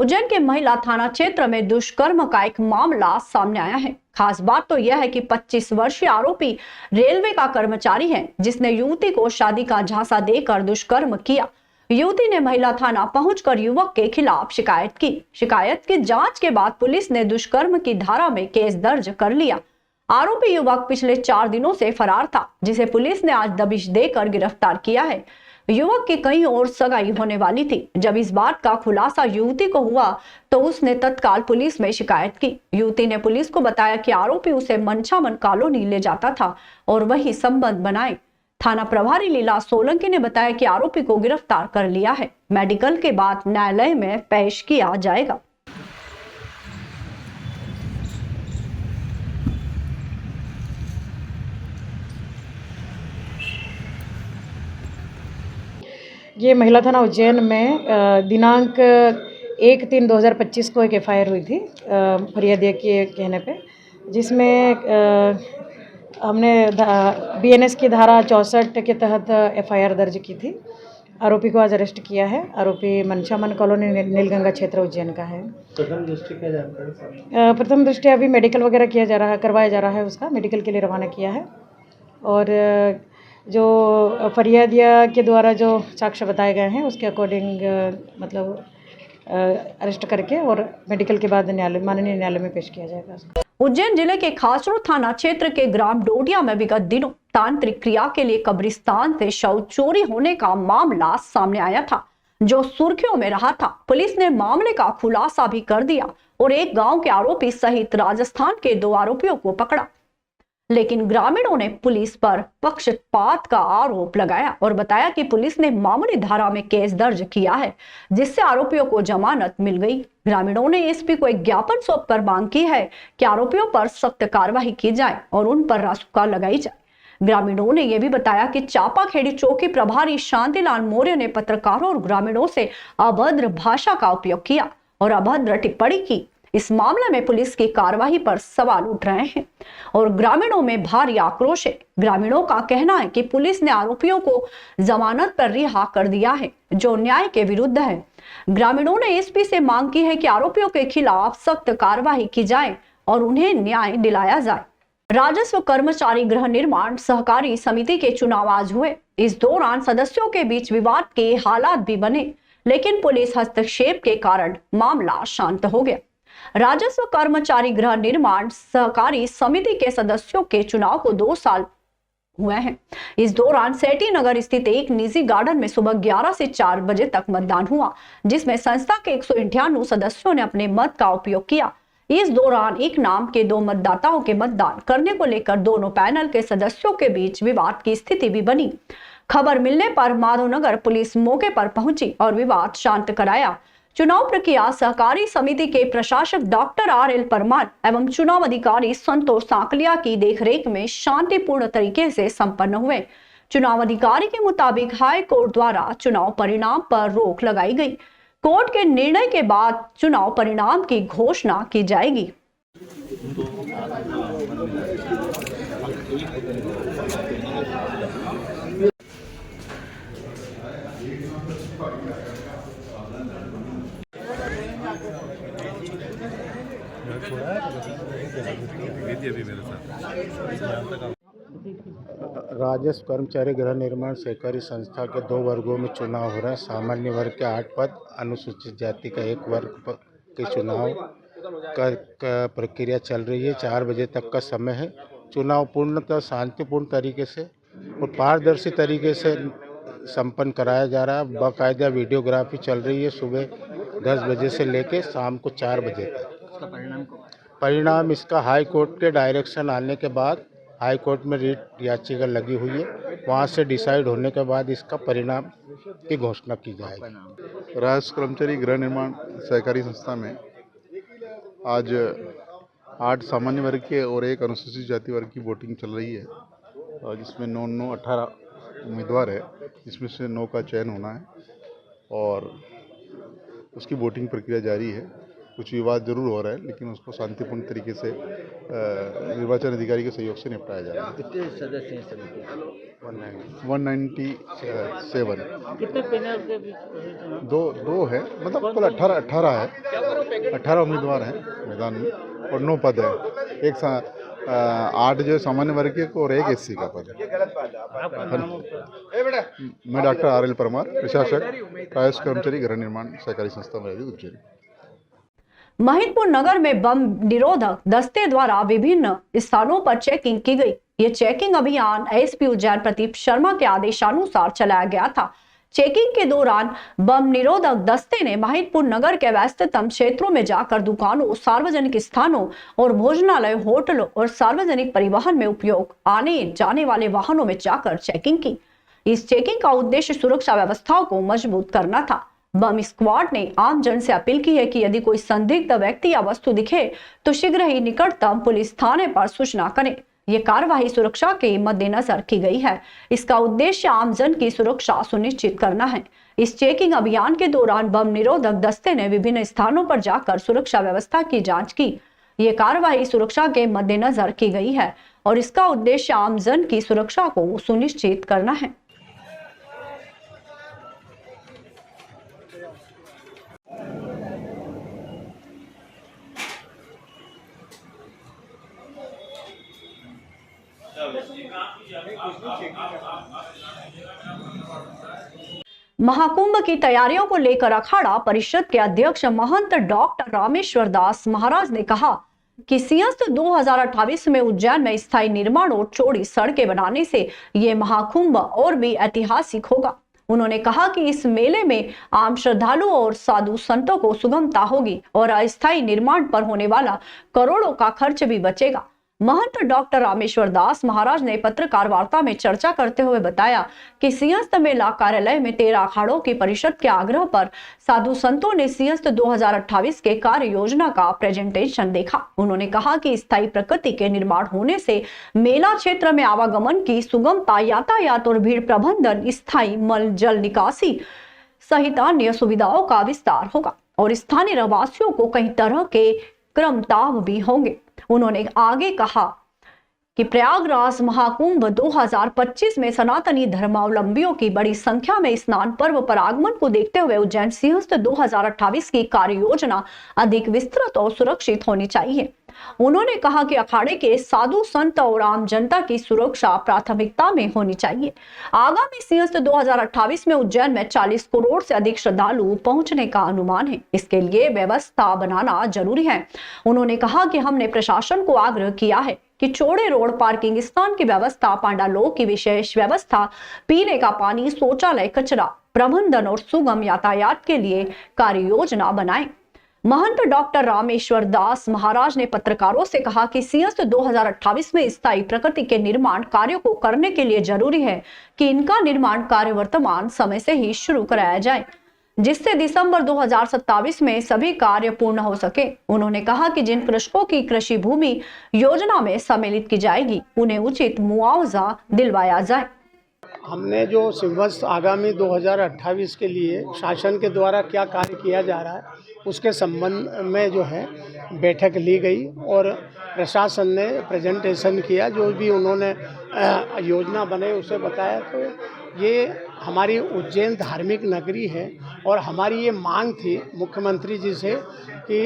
उज्जैन के महिला थाना क्षेत्र में दुष्कर्म का एक मामला सामने आया है। खास बात तो यह है कि 25 वर्षीय आरोपी रेलवे का कर्मचारी है, जिसने युवती को शादी का झांसा देकर दुष्कर्म किया। युवती ने महिला थाना पहुंचकर युवक के खिलाफ शिकायत की। शिकायत की जांच के बाद पुलिस ने दुष्कर्म की धारा में केस दर्ज कर लिया। आरोपी युवक पिछले 4 दिनों से फरार था, जिसे पुलिस ने आज दबिश देकर गिरफ्तार किया है। युवक की कहीं और सगाई होने वाली थी। जब इस बात का खुलासा युवती को हुआ तो उसने तत्काल पुलिस में शिकायत की। युवती ने पुलिस को बताया कि आरोपी उसे मनचामन कॉलोनी ले जाता था और वही संबंध बनाए। थाना प्रभारी लीला सोलंकी ने बताया कि आरोपी को गिरफ्तार कर लिया है। मेडिकल के बाद न्यायालय में पेश किया जाएगा। ये महिला थाना उज्जैन में दिनांक 1/3/2025 को एक एफआईआर हुई थी फरियादिया के कहने पे, जिसमें हमने बीएनएस की धारा 64 के तहत एफआईआर दर्ज की थी। आरोपी को आज अरेस्ट किया है। आरोपी मनचामन कॉलोनी नीलगंगा क्षेत्र उज्जैन का है। प्रथम दृष्टि क्या जानकारी? प्रथम दृष्टि अभी मेडिकल वगैरह किया जा रहा है, करवाया जा रहा है, उसका मेडिकल के लिए रवाना किया है। और जो फरियादिया के द्वारा जो साक्ष्य बताए गए हैं उसके अकॉर्डिंग मतलब अरेस्ट करके और मेडिकल के बाद माननीय न्यायालय में पेश किया जाएगा। उज्जैन जिले के खासरो थाना क्षेत्र के ग्राम डोडिया में विगत दिनों तांत्रिक क्रिया के लिए कब्रिस्तान से शव चोरी होने का मामला सामने आया था, जो सुर्खियों में रहा था। पुलिस ने मामले का खुलासा भी कर दिया और एक गांव के आरोपी सहित राजस्थान के 2 आरोपियों को पकड़ा। लेकिन ग्रामीणों ने पुलिस पर पक्षपात का आरोप लगाया और बताया कि पुलिस ने मामूली धारा में केस दर्ज किया है, जिससे आरोपियों को जमानत मिल गई। ग्रामीणों ने एसपी को एक ज्ञापन सौंपकर मांग की है कि आरोपियों पर सख्त कार्रवाई की जाए और उन पर रासुका लगाई जाए। ग्रामीणों ने यह भी बताया कि चापाखेड़ी चौकी प्रभारी शांतिलाल मौर्य ने पत्रकारों और ग्रामीणों से अभद्र भाषा का उपयोग किया और अभद्र टिप्पणी की। इस मामले में पुलिस की कार्रवाई पर सवाल उठ रहे हैं और ग्रामीणों में भारी आक्रोश है। ग्रामीणों का कहना है कि पुलिस ने आरोपियों को जमानत पर रिहा कर दिया है, जो न्याय के विरुद्ध है। ग्रामीणों ने एसपी से मांग की है कि आरोपियों के खिलाफ सख्त कार्रवाई की जाए और उन्हें न्याय दिलाया जाए। राजस्व कर्मचारी गृह निर्माण सहकारी समिति के चुनाव आज हुए। इस दौरान सदस्यों के बीच विवाद के हालात भी बने, लेकिन पुलिस हस्तक्षेप के कारण मामला शांत हो गया। राजस्व कर्मचारी गृह निर्माण सहकारी समिति के सदस्यों के चुनाव को 2 साल हुए हैं। इस दौरान सेठी नगर स्थित एक निजी गार्डन में सुबह 11 से 4 बजे तक मतदान हुआ, जिसमें संस्था के 198 सदस्यों ने अपने मत का उपयोग किया। इस दौरान एक नाम के 2 मतदाताओं के मतदान करने को लेकर दोनों पैनल के सदस्यों के बीच विवाद की स्थिति भी बनी। खबर मिलने पर माधवनगर पुलिस मौके पर पहुंची और विवाद शांत कराया। चुनाव प्रक्रिया सहकारी समिति के प्रशासक डॉक्टर RL परमार एवं चुनाव अधिकारी संतोष सांकलिया की देखरेख में शांतिपूर्ण तरीके से संपन्न हुए। चुनाव अधिकारी के मुताबिक हाई कोर्ट द्वारा चुनाव परिणाम पर रोक लगाई गई। कोर्ट के निर्णय के बाद चुनाव परिणाम की घोषणा की जाएगी। राजस्व कर्मचारी गृह निर्माण सहकारी संस्था के 2 वर्गों में चुनाव हो रहे हैं। सामान्य वर्ग के 8 पद, अनुसूचित जाति का 1 वर्ग के चुनाव का प्रक्रिया चल रही है। 4 बजे तक का समय है। चुनाव पूर्णतः शांतिपूर्ण तरीके से और पारदर्शी तरीके से संपन्न कराया जा रहा है। बाकायदा वीडियोग्राफी चल रही है सुबह 10 बजे से लेकर शाम को 4 बजे तक। परिणाम इसका हाई कोर्ट के डायरेक्शन आने के बाद हाई कोर्ट में रिट याचिका लगी हुई है, वहाँ से डिसाइड होने के बाद इसका परिणाम की घोषणा की जाएगी। राजस्व कर्मचारी गृह निर्माण सहकारी संस्था में आज 8 सामान्य वर्ग के और 1 अनुसूचित जाति वर्ग की वोटिंग चल रही है, जिसमें 9 18 उम्मीदवार है, जिसमें से 9 का चयन होना है और उसकी वोटिंग प्रक्रिया जारी है। कुछ विवाद जरूर हो रहा है, लेकिन उसको शांतिपूर्ण तरीके से निर्वाचन अधिकारी के सहयोग से निपटाया जा रहा है। कितने सदस्य हैं समिति? 197 कितने पैनल के बीच? दो है, मतलब कुल 18 है। 18 उम्मीदवार हैं मैदान में और 9 पद है। 8 जो सामान्य वर्ग के और 1 SC का पद है। मैं डॉक्टर RL परमार, प्रशासक, प्रायस्क कर्मचारी, गृह निर्माण सहकारी संस्था उज्जैन। महिदपुर नगर में बम निरोधक दस्ते द्वारा विभिन्न स्थानों पर चेकिंग की गई। ये चेकिंग अभियान ASP उज्जैन प्रदीप शर्मा के आदेशानुसार चलाया गया था। चेकिंग के दौरान बम निरोधक दस्ते ने महिदपुर नगर के व्यस्ततम क्षेत्रों में जाकर दुकानों, सार्वजनिक स्थानों और भोजनालय, होटलों और सार्वजनिक परिवहन में उपयोग आने जाने वाले वाहनों में जाकर चेकिंग की। इस चेकिंग का उद्देश्य सुरक्षा व्यवस्थाओं को मजबूत करना था। बम स्क्वाड ने आम जन से अपील की है कि यदि कोई संदिग्ध व्यक्ति या वस्तु दिखे तो शीघ्र ही निकटतम पुलिस थाने पर सूचना करें। ये कार्यवाही सुरक्षा के मद्देनजर की गई है। इसका उद्देश्य आम जन की सुरक्षा सुनिश्चित करना है। इस चेकिंग अभियान के दौरान बम निरोधक दस्ते ने विभिन्न स्थानों पर जाकर सुरक्षा व्यवस्था की जांच की। ये कार्यवाही सुरक्षा के मद्देनजर की गई है और इसका उद्देश्य आम जन की सुरक्षा को सुनिश्चित करना है। महाकुंभ की तैयारियों को लेकर अखाड़ा परिषद के अध्यक्ष महंत डॉक्टर रामेश्वर दास महाराज ने कहा कि सिंहस्थ 2028 में उज्जैन में स्थायी निर्माण और चौड़ी सड़कें बनाने से ये महाकुंभ और भी ऐतिहासिक होगा। उन्होंने कहा कि इस मेले में आम श्रद्धालुओं और साधु संतों को सुगमता होगी और अस्थायी निर्माण पर होने वाला करोड़ों का खर्च भी बचेगा। महंत डॉक्टर रामेश्वर दास महाराज ने पत्रकार वार्ता में चर्चा करते हुए बताया कि सिंहस्थ मेला कार्यालय में 13 अखाड़ों की परिषद के आग्रह पर साधु संतों ने सिंहस्थ 2028 के कार्य योजना का प्रेजेंटेशन देखा। उन्होंने कहा कि स्थायी प्रकृति के निर्माण होने से मेला क्षेत्र में आवागमन की सुगमता, यातायात और भीड़ प्रबंधन, स्थायी मल जल निकासी सहित अन्य सुविधाओं का विस्तार होगा और स्थानीय रहवासियों को कई तरह के क्रमताव भी होंगे। उन्होंने आगे कहा कि प्रयागराज महाकुंभ 2025 में सनातनी धर्मावलंबियों की बड़ी संख्या में स्नान पर्व पर आगमन को देखते हुए उज्जैन सिंहस्थ 2028 की कार्य योजना अधिक विस्तृत और सुरक्षित होनी चाहिए। उन्होंने कहा कि अखाड़े के साधु संत और आम जनता की सुरक्षा प्राथमिकता में होनी चाहिए। आगामी सिंहस्थ 2028 में उज्जैन में 40 करोड़ से अधिक श्रद्धालु पहुंचने का अनुमान है। इसके लिए व्यवस्था बनाना जरूरी है। उन्होंने कहा कि हमने प्रशासन को आग्रह किया है कि चौड़े रोड, पार्किंग स्थान की व्यवस्था, पांडालोक की विशेष व्यवस्था, पीने का पानी, शौचालय, कचरा प्रबंधन और सुगम यातायात के लिए कार्य योजना बनाएं। महंत डॉक्टर रामेश्वर दास महाराज ने पत्रकारों से कहा कि सिंहस्थ 2028 में स्थायी प्रकृति के निर्माण कार्यों को करने के लिए जरूरी है कि इनका निर्माण कार्य वर्तमान समय से ही शुरू कराया जाए, जिससे दिसंबर 2027 में सभी कार्य पूर्ण हो सके। उन्होंने कहा कि जिन कृषकों की कृषि भूमि योजना में सम्मिलित की जाएगी उन्हें उचित मुआवजा दिलवाया जाए। हमने जो सिंहस्थ आगामी 2028 के लिए शासन के द्वारा क्या कार्य किया जा रहा है उसके संबंध में जो है बैठक ली गई और प्रशासन ने प्रेजेंटेशन किया। जो भी उन्होंने योजना बनाई उसे बताया। तो ये हमारी उज्जैन धार्मिक नगरी है और हमारी ये मांग थी मुख्यमंत्री जी से कि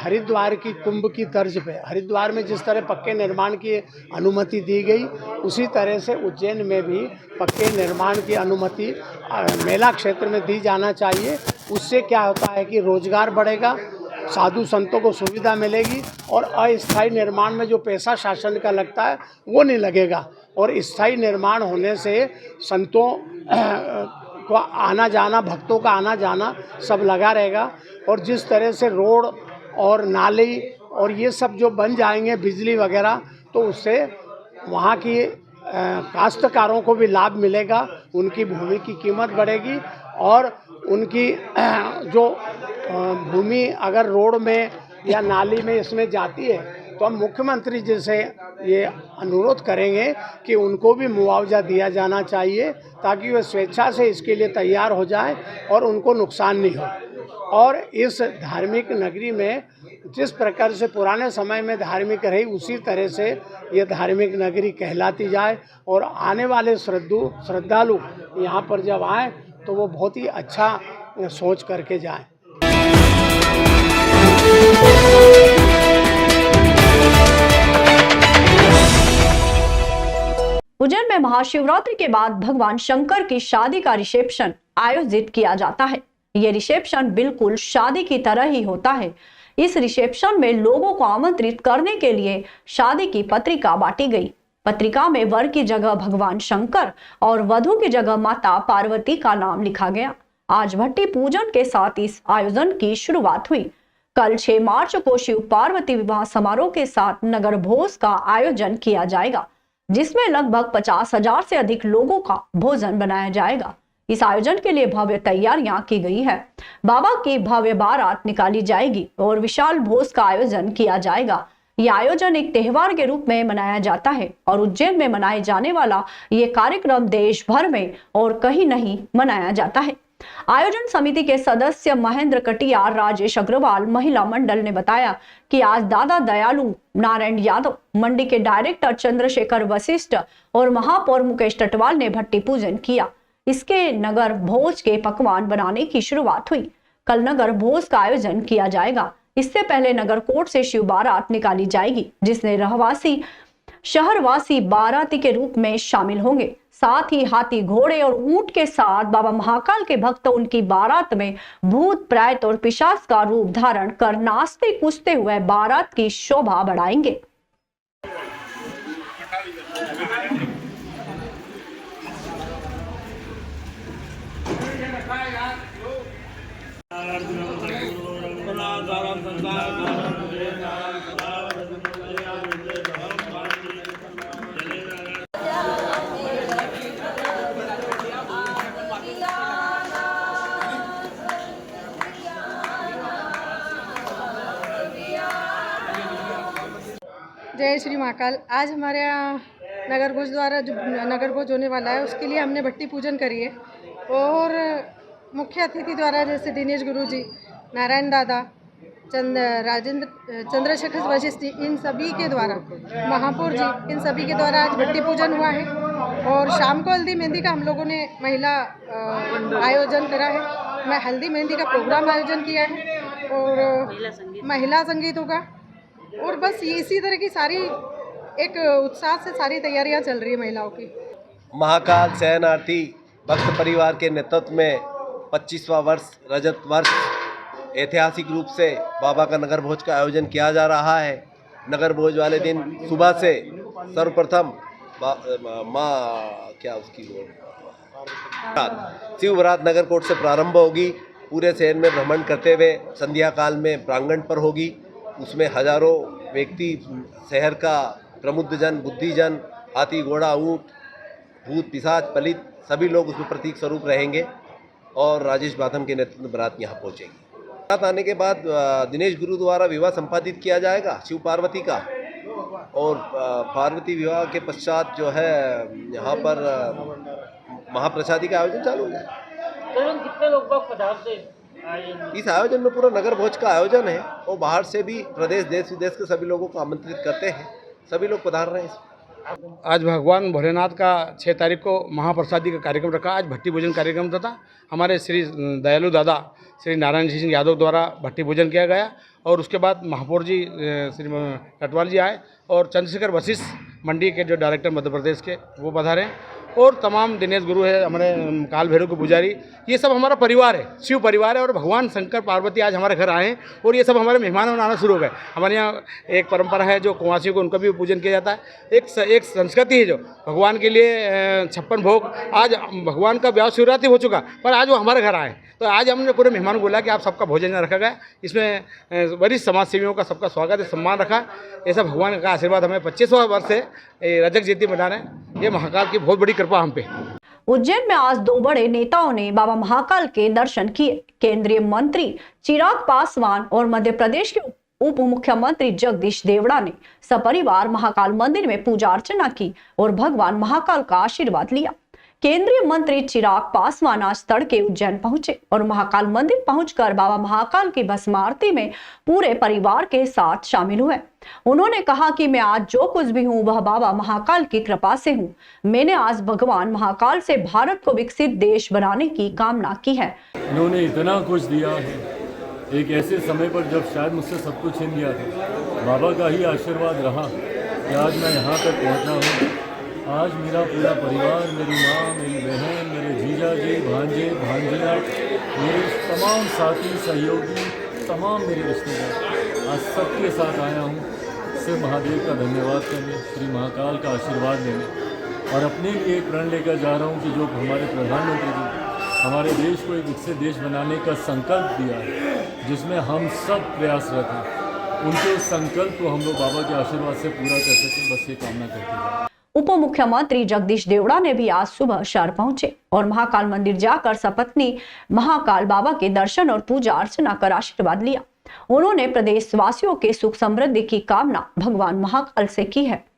हरिद्वार की कुंभ की तर्ज पे हरिद्वार में जिस तरह पक्के निर्माण की अनुमति दी गई उसी तरह से उज्जैन में भी पक्के निर्माण की अनुमति मेला क्षेत्र में दी जाना चाहिए। उससे क्या होता है कि रोजगार बढ़ेगा, साधु संतों को सुविधा मिलेगी और अस्थायी निर्माण में जो पैसा शासन का लगता है वो नहीं लगेगा और स्थायी निर्माण होने से संतों को आना जाना, भक्तों का आना जाना सब लगा रहेगा। और जिस तरह से रोड और नाली और ये सब जो बन जाएंगे, बिजली वगैरह, तो उससे वहाँ की काश्तकारों को भी लाभ मिलेगा, उनकी भूमि की कीमत बढ़ेगी और उनकी जो भूमि अगर रोड में या नाली में इसमें जाती है तो हम मुख्यमंत्री जी से ये अनुरोध करेंगे कि उनको भी मुआवजा दिया जाना चाहिए ताकि वे स्वेच्छा से इसके लिए तैयार हो जाए और उनको नुकसान नहीं हो। और इस धार्मिक नगरी में जिस प्रकार से पुराने समय में धार्मिक रही उसी तरह से ये धार्मिक नगरी कहलाती जाए और आने वाले श्रद्धालु यहाँ पर जब आए तो वो बहुत ही अच्छा सोच करके जाएं। उज्जैन में महाशिवरात्रि के बाद भगवान शंकर की शादी का रिसेप्शन आयोजित किया जाता है। ये रिसेप्शन बिल्कुल शादी की तरह ही होता है। इस रिसेप्शन में लोगों को आमंत्रित करने के लिए शादी की पत्रिका बांटी गई। पत्रिका में वर की जगह भगवान शंकर और वधू की जगह माता पार्वती का नाम लिखा गया। आज भट्टी पूजन के साथ इस आयोजन की शुरुआत हुई। कल 6 मार्च को शिव पार्वती विवाह समारोह के साथ नगर भोज का आयोजन किया जाएगा, जिसमें लगभग 50,000 से अधिक लोगों का भोजन बनाया जाएगा। इस आयोजन के लिए भव्य तैयारियां की गई है। बाबा की भव्य बारात निकाली जाएगी और विशाल भोज का आयोजन किया जाएगा। यह आयोजन एक त्योहार के रूप में मनाया जाता है और उज्जैन में मनाए जाने वाला ये कार्यक्रम देश भर में और कहीं नहीं मनाया जाता है। आयोजन समिति के सदस्य महेंद्र कटियार, राजेश अग्रवाल, महिला मंडल ने बताया कि आज दादा दयालु नारायण यादव, मंडी के डायरेक्टर चंद्रशेखर वशिष्ठ और महापौर मुकेश टटवाल ने भट्टी पूजन किया। इसके नगर भोज के पकवान बनाने की शुरुआत हुई। कल नगर भोज का आयोजन किया जाएगा। इससे पहले नगर कोर्ट से शिव बारात निकाली जाएगी, जिसमें रहवासी शहरवासी बाराती के रूप में शामिल होंगे। साथ ही हाथी, घोड़े और ऊंट के साथ बाबा महाकाल के भक्त उनकी बारात में भूत, प्रेत और पिशाच का रूप धारण कर नाचते कूदते हुए बारात की शोभा बढ़ाएंगे। जय श्री महाकाल। आज हमारे यहाँ नगर भोज द्वारा जो नगर भोज होने वाला है उसके लिए हमने भट्टी पूजन करी है और मुख्य अतिथि द्वारा जैसे दिनेश गुरुजी, नारायण दादा, चंद्रशेखर वशिष्ठ जी, इन सभी के द्वारा, महापौर जी, इन सभी के द्वारा आज भट्टी पूजन हुआ है। और शाम को हल्दी मेहंदी का हम लोगों ने महिला आयोजन करा है। मैं हल्दी मेहंदी का प्रोग्राम आयोजन किया है और महिला संगीत होगा और बस ये इसी तरह की सारी एक उत्साह से सारी तैयारियां चल रही है महिलाओं की। महाकाल शयनार्थी भक्त परिवार के नेतृत्व में 25वां वर्ष रजत वर्ष ऐतिहासिक रूप से बाबा का नगर भोज का आयोजन किया जा रहा है। नगर भोज वाले दिन सुबह से सर्वप्रथम शिव बारात नगर कोर्ट से प्रारंभ होगी। पूरे शहर में भ्रमण करते हुए संध्या काल में प्रांगण पर होगी। उसमें हजारों व्यक्ति, शहर का प्रमुद्धजन, बुद्धिजन, हाथी, घोड़ा, ऊँट, भूत, पिशाच, पलित सभी लोग उसमें प्रतीक स्वरूप रहेंगे और राजेश बाथम के नेतृत्व में बारात यहाँ पहुँचेगी। बारात आने के बाद दिनेश गुरु द्वारा विवाह संपादित किया जाएगा शिव पार्वती का और पार्वती विवाह के पश्चात जो है यहाँ पर महाप्रसादी का आयोजन चालू हो जाएगा। कितने लोग पधारते? इस आयोजन में पूरा नगर भोज का आयोजन है और बाहर से भी प्रदेश, देश विदेश के सभी लोगों को आमंत्रित करते हैं। सभी लोग पधार रहे हैं। आज भगवान भोलेनाथ का 6 तारीख को महाप्रसादी का कार्यक्रम रखा। आज भट्टी भोजन कार्यक्रम था। हमारे श्री दयालु दादा श्री नारायण सिंह यादव द्वारा भट्टी भोजन किया गया और उसके बाद महापौर जी श्री टटवाल जी आए और चंद्रशेखर वशिष्ठ मंडी के जो डायरेक्टर मध्य प्रदेश के वो पधारे और तमाम दिनेश गुरु है, हमारे काल भैरव के पुजारी, ये सब हमारा परिवार है, शिव परिवार है। और भगवान शंकर पार्वती आज हमारे घर आए हैं और ये सब हमारे मेहमान आना शुरू हो गए। हमारे यहाँ एक परंपरा है जो कुंवासियों को उनका भी पूजन किया जाता है। एक संस्कृति है जो भगवान के लिए 56 भोग। आज भगवान का ब्याह शिवरात्रि हो चुका पर आज वो हमारे घर आए तो आज हमने पूरे मेहमान को बोला कि आप सबका भोजन रखा गया। इसमें वरिष्ठ समाज सेवियों का सबका स्वागत है, सम्मान रखा। ऐसा भगवान का आशीर्वाद हमें 25वां वर्ष से रजत जयंती मना रहे हैं। ये महाकाल की बहुत बड़ी कृपा हम पे। उज्जैन में आज 2 बड़े नेताओं ने बाबा महाकाल के दर्शन किए। केंद्रीय मंत्री चिराग पासवान और मध्य प्रदेश के उप मुख्यमंत्री जगदीश देवड़ा ने सपरिवार महाकाल मंदिर में पूजा अर्चना की और भगवान महाकाल का आशीर्वाद लिया। केंद्रीय मंत्री चिराग पासवान आज तड़के उज्जैन पहुंचे और महाकाल मंदिर पहुंचकर बाबा महाकाल की भस्म आरती में पूरे परिवार के साथ शामिल हुए। उन्होंने कहा कि मैं आज जो कुछ भी हूं वह बाबा महाकाल की कृपा से हूं। मैंने आज भगवान महाकाल से भारत को विकसित देश बनाने की कामना की है। इन्होंने इतना कुछ दिया है एक ऐसे समय पर जब शायद मुझसे सब कुछ छीन गया था। बाबा का ही आशीर्वाद रहा कि आज मैं यहाँ तक पहुँचा हूँ। आज मेरा पूरा परिवार, मेरी माँ, मेरी बहन, मेरे जीजा जी, भांजे, भांजिया, मेरे तमाम साथी, सहयोगी, तमाम मेरे रिश्तेदार, आज सबके साथ आया हूँ सिर्फ महादेव का धन्यवाद करने, श्री महाकाल का आशीर्वाद लेने और अपने लिए एक प्रण लेकर जा रहा हूँ कि जो हमारे प्रधानमंत्री जी हमारे देश को एक विकसित देश बनाने का संकल्प दिया है, जिसमें हम सब प्रयासरत हैं, उनके उस संकल्प को हम लोग बाबा के आशीर्वाद से पूरा कर सकें, बस ये कामना करते हैं। उप मुख्यमंत्री जगदीश देवड़ा ने भी आज सुबह शहर पहुंचे और महाकाल मंदिर जाकर सपत्नी महाकाल बाबा के दर्शन और पूजा अर्चना कर आशीर्वाद लिया। उन्होंने प्रदेशवासियों के सुख समृद्धि की कामना भगवान महाकाल से की है।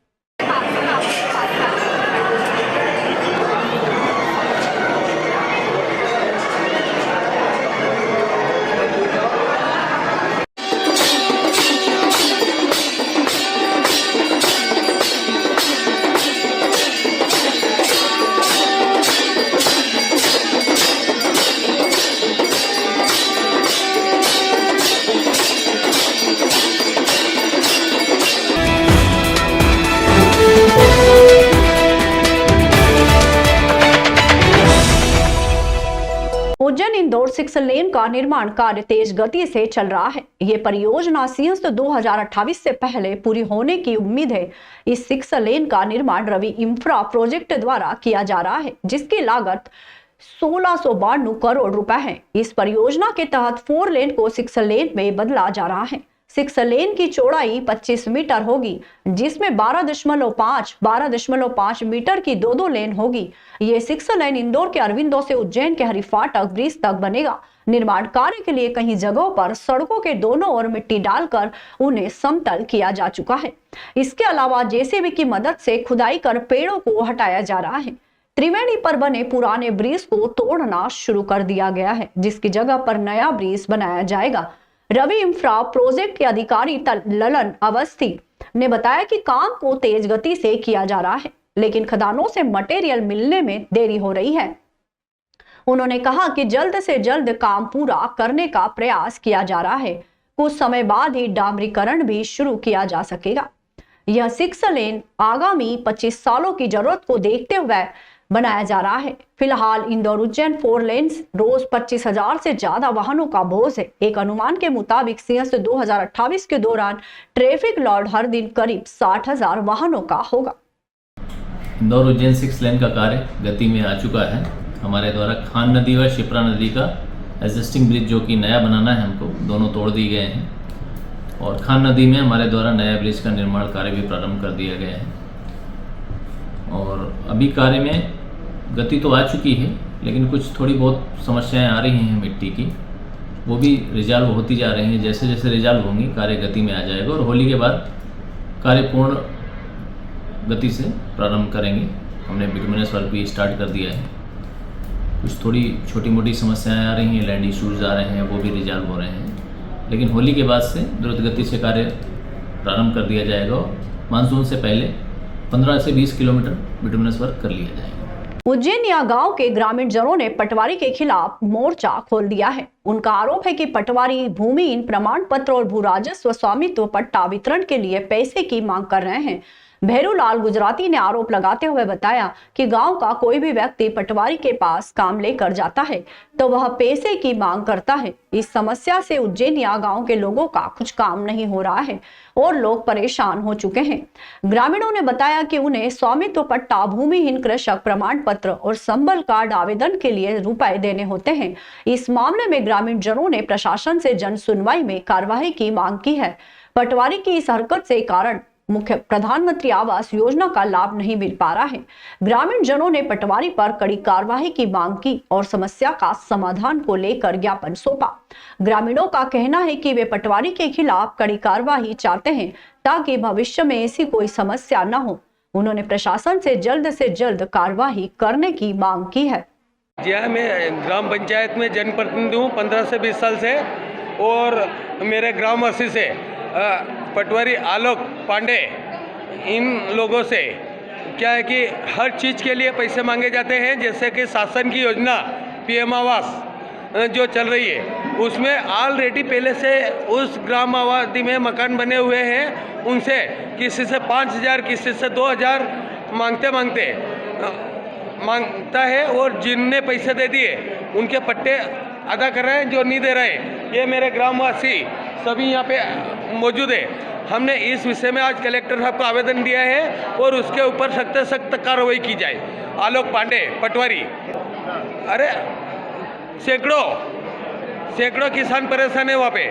उज्जैन इंदौर 6 लेन का निर्माण कार्य तेज गति से चल रहा है। ये परियोजना सिंहस्थ 2028 से पहले पूरी होने की उम्मीद है। इस 6 लेन का निर्माण रवि इंफ्रा प्रोजेक्ट द्वारा किया जा रहा है, जिसकी लागत 1692 करोड़ रुपए है। इस परियोजना के तहत 4 लेन को 6 लेन में बदला जा रहा है। 6 लेन की चौड़ाई 25 मीटर होगी, जिसमें 12.5 मीटर की 2 लेन होगी। ये 6 लेन इंदौर के अरविंदो से उज्जैन के हरिफाटक ब्रिज तक बनेगा। निर्माण कार्य के लिए कई जगहों पर सड़कों के दोनों ओर मिट्टी डालकर उन्हें समतल किया जा चुका है। इसके अलावा जेसीबी की मदद से खुदाई कर पेड़ों को हटाया जा रहा है। त्रिवेणी पर बने पुराने ब्रिज को तोड़ना शुरू कर दिया गया है, जिसकी जगह पर नया ब्रिज बनाया जाएगा। रवि इंफ्रा प्रोजेक्ट के अधिकारी ललन अवस्थी ने बताया कि काम को तेज गति से किया जा रहा है, लेकिन खदानों से मटेरियल मिलने में देरी हो रही है। उन्होंने कहा कि जल्द से जल्द काम पूरा करने का प्रयास किया जा रहा है। कुछ समय बाद ही डामरीकरण भी शुरू किया जा सकेगा। यह 6 लेन आगामी 25 सालों की जरूरत को देखते हुए बनाया जा रहा है। फिलहाल इंदौर उज्जैन 4 लेन्स रोज 25,000 से ज्यादा वाहनों का बोझ है। एक अनुमान के मुताबिक सिंहस्थ 2028 के दौरान ट्रैफिक लोड हर दिन करीब 60,000 वाहनों का होगा। इंदौर उज्जैन 6 लेन का कार्य गति में आ चुका है। हमारे द्वारा खान नदी व शिप्रा नदी का एग्जिस्टिंग ब्रिज जो कि नया बनाना है हमको, दोनों तोड़ दिए गए हैं और खान नदी में हमारे द्वारा नया ब्रिज का निर्माण कार्य भी प्रारंभ कर दिया गया है। और अभी कार्य में गति तो आ चुकी है, लेकिन कुछ थोड़ी बहुत समस्याएं आ रही हैं मिट्टी की, वो भी रिजॉल्व होती जा रही हैं। जैसे जैसे रिजॉल्व होंगी कार्य गति में आ जाएगा और होली के बाद कार्य पूर्ण गति से प्रारंभ करेंगे। हमने बिटुमिनस वर्क भी स्टार्ट कर दिया है। कुछ थोड़ी छोटी मोटी समस्याएं आ रही हैं, लैंड इशूज़ आ रहे हैं, वो भी रिजॉल्व हो रहे हैं, लेकिन होली के बाद से द्रुत गति से कार्य प्रारंभ कर दिया जाएगा और मानसून से पहले 15 से 20 किलोमीटर बिटुमिनस वर्क कर लिया जाएगा। उज्जैनिया गांव के ग्रामीण जनों ने पटवारी के खिलाफ मोर्चा खोल दिया है। उनका आरोप है कि पटवारी भूमिहीन प्रमाण पत्र और भू राजस्व स्वामित्व पट्टा वितरण के लिए पैसे की मांग कर रहे हैं। भैरूलाल गुजराती ने आरोप लगाते हुए बताया कि गांव का कोई भी व्यक्ति पटवारी के पास काम लेकर जाता है तो वह पैसे की मांग करता है। इस समस्या से उज्जैनिया गांव के लोगों का कुछ काम नहीं हो रहा है और लोग परेशान हो चुके हैं। ग्रामीणों ने बताया कि उन्हें स्वामित्व पट्टा, भूमिहीन कृषक प्रमाण पत्र और संबल कार्ड आवेदन के लिए रुपए देने होते हैं। इस मामले में ग्रामीण जनों ने प्रशासन से जन सुनवाई में कार्यवाही की मांग की है। पटवारी की इस हरकत से कारण मुख्य प्रधानमंत्री आवास योजना का लाभ नहीं मिल पा रहा है। ग्रामीण जनों ने पटवारी पर कड़ी कार्रवाई की मांग की और समस्या का समाधान को लेकर ज्ञापन सौंपा। ग्रामीणों का कहना है कि वे पटवारी के खिलाफ कड़ी कार्रवाई चाहते हैं ताकि भविष्य में ऐसी कोई समस्या न हो। उन्होंने प्रशासन से जल्द कार्रवाई करने की मांग की है। जी हाँ, मैं ग्राम पंचायत में जनप्रतिनिधि हूँ 15 से 20 साल से, और मेरे ग्रामवासी से पटवारी आलोक पांडे, इन लोगों से क्या है कि हर चीज़ के लिए पैसे मांगे जाते हैं। जैसे कि शासन की योजना PM आवास जो चल रही है, उसमें ऑलरेडी पहले से उस ग्राम आबादी में मकान बने हुए हैं, उनसे किसी से 5,000 किसी से 2,000 मांगता है, और जिनने पैसे दे दिए उनके पट्टे अदा कर रहे हैं, जो नहीं दे रहे हैं। ये मेरे ग्रामवासी सभी यहाँ पे मौजूद है। हमने इस विषय में आज कलेक्टर साहब को आवेदन दिया है और उसके ऊपर सख्त से सख्त कार्रवाई की जाए। आलोक पांडे पटवारी, अरे सैकड़ों किसान परेशान है वहाँ पे।